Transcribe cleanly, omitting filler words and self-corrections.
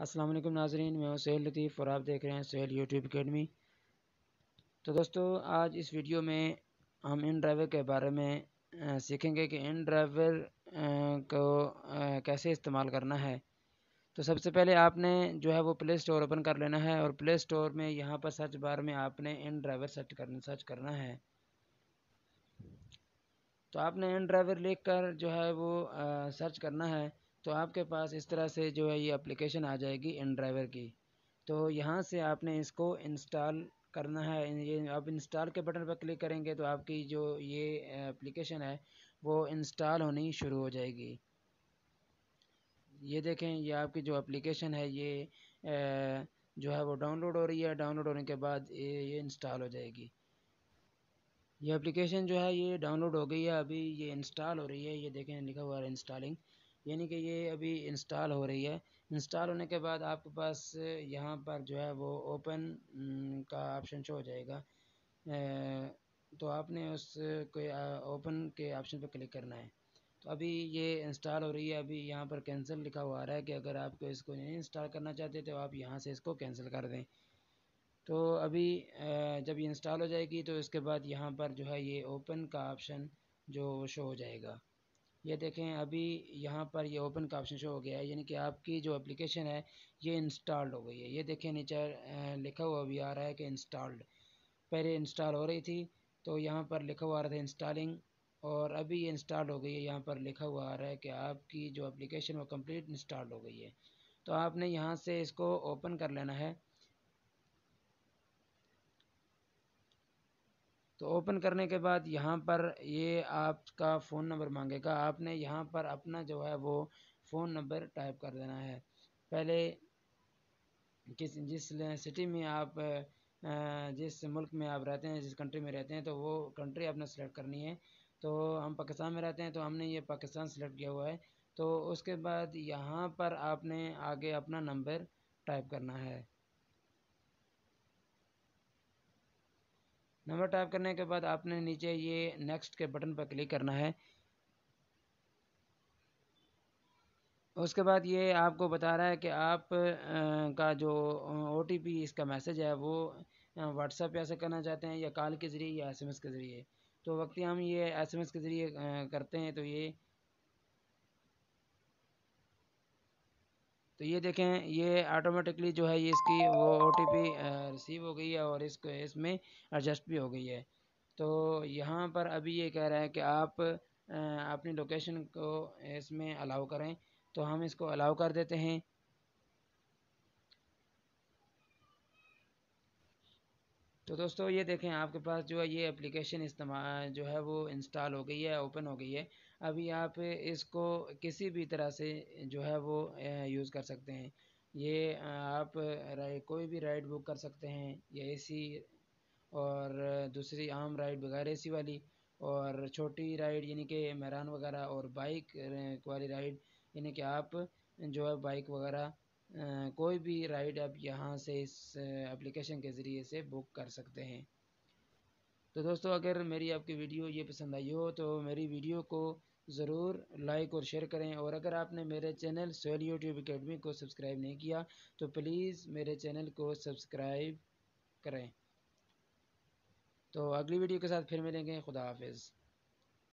السلام علیکم ناظرین، میں ہوں سہیل لطیف اور آپ دیکھ رہے ہیں سہیل یوٹیوب اکیڈمی۔ تو دوستو، آج اس ویڈیو میں ہم ان ڈرائیور کے بارے میں سیکھیں گے کہ ان ڈرائیور کو کیسے استعمال کرنا ہے۔ تو سب سے پہلے آپ نے جو ہے وہ پلے سٹور اوپن کر لینا ہے، اور پلے سٹور میں یہاں پر سرچ بار میں آپ نے ان ڈرائیور سرچ کرنا ہے۔ تو آپ نے ان ڈرائیور لکھ کر جو ہے وہ سرچ کرنا ہے، تو آپ کے پاس اس طرح سے جو ہے یہ اپلیکیشن آ جائے گی ان ڈرائیور کی۔ تو یہاں سے آپ نے اس کو انسٹال کرنا ہے۔ یہ آپ انسٹال کے بٹن پر کلک کریں گے تو آپ کی جو یہ اپلیکیشن ہے وہ انسٹال ہونی شروع ہو جائے گی۔ یہ دیکھیں، یہ آپ کی جو اپلیکیشن ہے یہ جو ہے وہ ڈاؤن لوڈ ہو رہی ہے۔ ڈاؤن لوڈ ہونے کے بعد یہ انسٹال ہو جائے گی۔ یہ اپلیکیشن جو ہے یہ ڈاؤن لوڈ ہو گئی ہے، ابھی یہ انسٹال ہو رہی ہے۔ یہ دیکھیں لکھا ہوا ہے انسٹالنگ، یعنی کہ یہ ابھی انسٹال ہو رہی ہے۔ انسٹال ہونے کے بعد آپ کے پاس یہاں پر جو ہے وہ اوپن کا آپشن شو ہو جائے گا۔ تو آپ نے اس کو اوپن کے آپشن پہ کلک کرنا ہے۔ تو ابھی یہ انسٹال ہو رہی ہے۔ ابھی یہاں پر کینسل لکھا ہوا آ رہا ہے کہ اگر آپ کو اس کو نہیں انسٹال کرنا چاہتے تو آپ یہاں سے اس کو کینسل کر دیں۔ تو ابھی جب یہ انسٹال ہو جائے گی تو اس کے بعد یہاں پر جو ہے یہ اوپن کا آپشن جو شو ہو جائے گا۔ یہ دیکھیں، ابھی یہاں پر یہ اوپن کا آپشن شو ہو گیا ہے، یعنی کہ آپ کی جو اپلیکیشن ہے یہ انسٹالڈ ہو گئی ہے۔ یہ دیکھیں نیچے لکھا ہوا بھی آ رہا ہے کہ انسٹالڈ۔ پہلے انسٹال ہو رہی تھی تو یہاں پر لکھا ہوا آ رہا تھا انسٹالنگ، اور ابھی یہ انسٹال ہو گئی ہے۔ یہاں پر لکھا ہوا آ رہا ہے کہ آپ کی جو اپلیکیشن وہ کمپلیٹ انسٹال ہو گئی ہے۔ تو آپ نے یہاں سے اس کو اوپن کر لینا ہے۔ تو اوپن کرنے کے بعد یہاں پر یہ آپ کا فون نمبر مانگے گا۔ آپ نے یہاں پر اپنا جو ہے وہ فون نمبر ٹائپ کر دینا ہے۔ پہلے جس سٹی میں آپ جس ملک میں آپ رہتے ہیں، جس کنٹری میں رہتے ہیں، تو وہ کنٹری آپ نے سلیکٹ کرنی ہے۔ تو ہم پاکستان میں رہتے ہیں تو ہم نے یہ پاکستان سلیکٹ کیا ہوا ہے۔ تو اس کے بعد یہاں پر آپ نے آگے اپنا نمبر ٹائپ کرنا ہے۔ نمبر ٹائپ کرنے کے بعد آپ نے نیچے یہ نیکسٹ کے بٹن پر کلک کرنا ہے۔ اس کے بعد یہ آپ کو بتا رہا ہے کہ آپ کا جو او ٹی پی اس کا میسج ہے وہ واٹس ایپ پہ ایسے کرنا چاہتے ہیں، یا کال کے ذریعے، یا ایس ایم ایس کے ذریعے۔ تو وقتی ہم یہ ایس ایم ایس کے ذریعے کرتے ہیں تو یہ دیکھیں، یہ آٹومیٹکلی جو ہے یہ اس کی وہ او ٹی پی ریسیو ہو گئی ہے، اور اس میں ایڈجسٹ بھی ہو گئی ہے۔ تو یہاں پر ابھی یہ کہہ رہا ہے کہ آپ اپنی لوکیشن کو اس میں الاؤ کریں، تو ہم اس کو الاؤ کر دیتے ہیں۔ تو دوستو، یہ دیکھیں آپ کے پاس جو ہے یہ اپلیکیشن استعمال جو ہے وہ انسٹال ہو گئی ہے، اوپن ہو گئی ہے۔ ابھی آپ اس کو کسی بھی طرح سے جو ہے وہ یوز کر سکتے ہیں۔ یہ آپ کوئی بھی رائڈ بک کر سکتے ہیں، یا اے سی اور دوسری عام رائڈ بغیر اے سی والی، اور چھوٹی رائڈ یعنی کہ میران وغیرہ، اور بائک والی رائڈ، یعنی کہ آپ جو ہے بائک وغیرہ کوئی بھی رائڈ آپ یہاں سے اس اپلیکیشن کے ذریعے سے بک کر سکتے ہیں۔ تو دوستو، اگر میری آپ کی ویڈیو یہ پسند آئی ہو تو میری ویڈیو کو ضرور لائک اور شیئر کریں، اور اگر آپ نے میرے چینل سہیل یوٹیوب اکیڈمی کو سبسکرائب نہیں کیا تو پلیز میرے چینل کو سبسکرائب کریں۔ تو اگلی ویڈیو کے ساتھ پھر ملیں گے۔ خدا حافظ۔